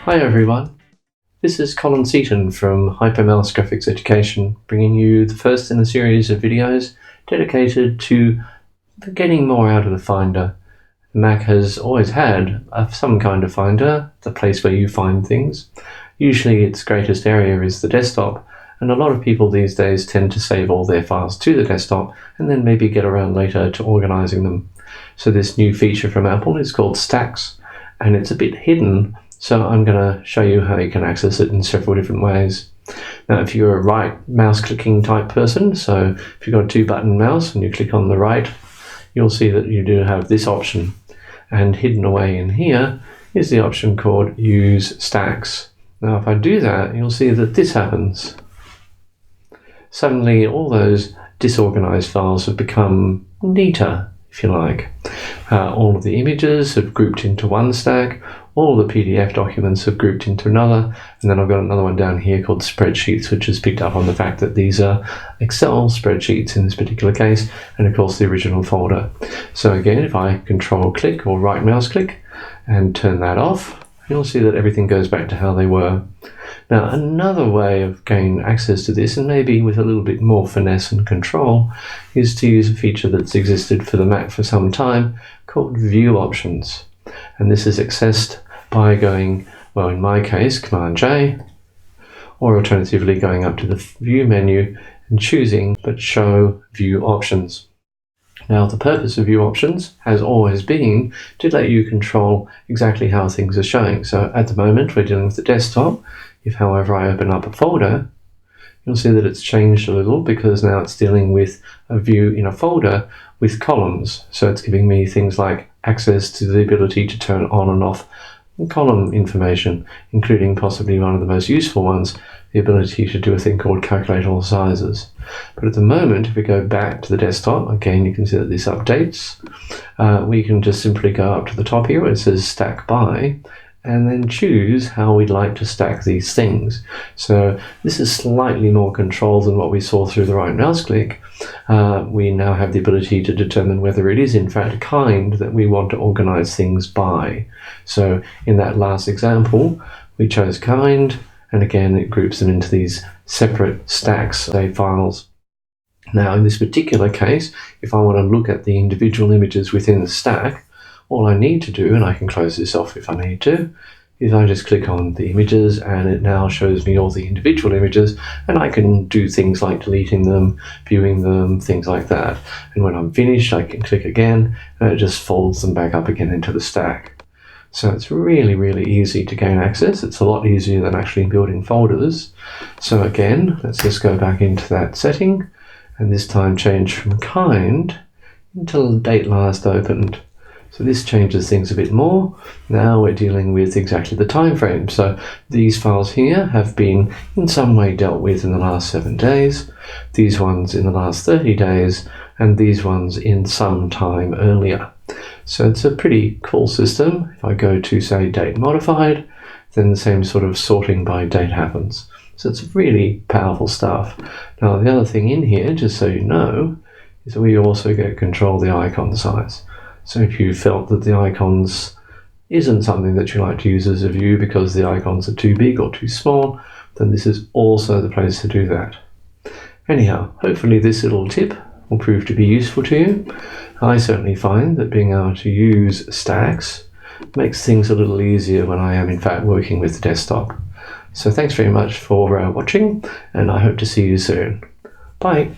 Hi everyone, this is Colin Seton from Hypermouse Graphics Education, bringing you the first in a series of videos dedicated to getting more out of the Finder. The Mac has always had some kind of Finder, the place where you find things. Usually its greatest area is the desktop, and a lot of people these days tend to save all their files to the desktop and then maybe get around later to organizing them. So this new feature from Apple is called Stacks, and it's a bit hidden. So I'm going to show you how you can access it in several different ways. Now, if you're a right mouse clicking type person, so if you've got a 2-button mouse and you click on the right, you'll see that you do have this option. And hidden away in here is the option called Use Stacks. Now, if I do that, you'll see that this happens. Suddenly, all those disorganized files have become neater, if you like. All of the images have grouped into one stack, all of the PDF documents have grouped into another, and then I've got another one down here called Spreadsheets, which has picked up on the fact that these are Excel spreadsheets in this particular case, and of course the original folder. So again, if I Control click or right mouse click and turn that off, you'll see that everything goes back to how they were. Now, another way of gaining access to this, and maybe with a little bit more finesse and control, is to use a feature that's existed for the Mac for some time called View Options. And this is accessed by going, well, in my case, Command-J, or alternatively going up to the View menu and choosing but Show View Options. Now, the purpose of View Options has always been to let you control exactly how things are showing. So at the moment, we're dealing with the desktop. If, however, I open up a folder, you'll see that it's changed a little because now it's dealing with a view in a folder with columns. So it's giving me things like access to the ability to turn on and off column information, including possibly one of the most useful ones, the ability to do a thing called calculate all sizes. But at the moment, if we go back to the desktop, again, you can see that this updates. We can just simply go up to the top here where it says Stack By, and then choose how we'd like to stack these things. So this is slightly more control than what we saw through the right mouse click. We now have the ability to determine whether it is in fact kind that we want to organize things by. So in that last example, we chose kind, and again it groups them into these separate stacks, save files. Now in this particular case, if I want to look at the individual images within the stack, all I need to do, and I can close this off if I need to, is I just click on the images and it now shows me all the individual images, and I can do things like deleting them, viewing them, things like that. And when I'm finished, I can click again and it just folds them back up again into the stack. So it's really, really easy to gain access. It's a lot easier than actually building folders. So again, let's just go back into that setting and this time change from kind until date last opened. So this changes things a bit more. Now we're dealing with exactly the time frame. So these files here have been in some way dealt with in the last 7 days, these ones in the last 30 days, and these ones in some time earlier. So it's a pretty cool system. If I go to, say, date modified, then the same sort of sorting by date happens. So it's really powerful stuff. Now the other thing in here, just so you know, is that we also get control of the icon size. So if you felt that the icons isn't something that you like to use as a view because the icons are too big or too small, then this is also the place to do that. Anyhow, hopefully this little tip will prove to be useful to you. I certainly find that being able to use stacks makes things a little easier when I am in fact working with the desktop. So thanks very much for watching, and I hope to see you soon. Bye.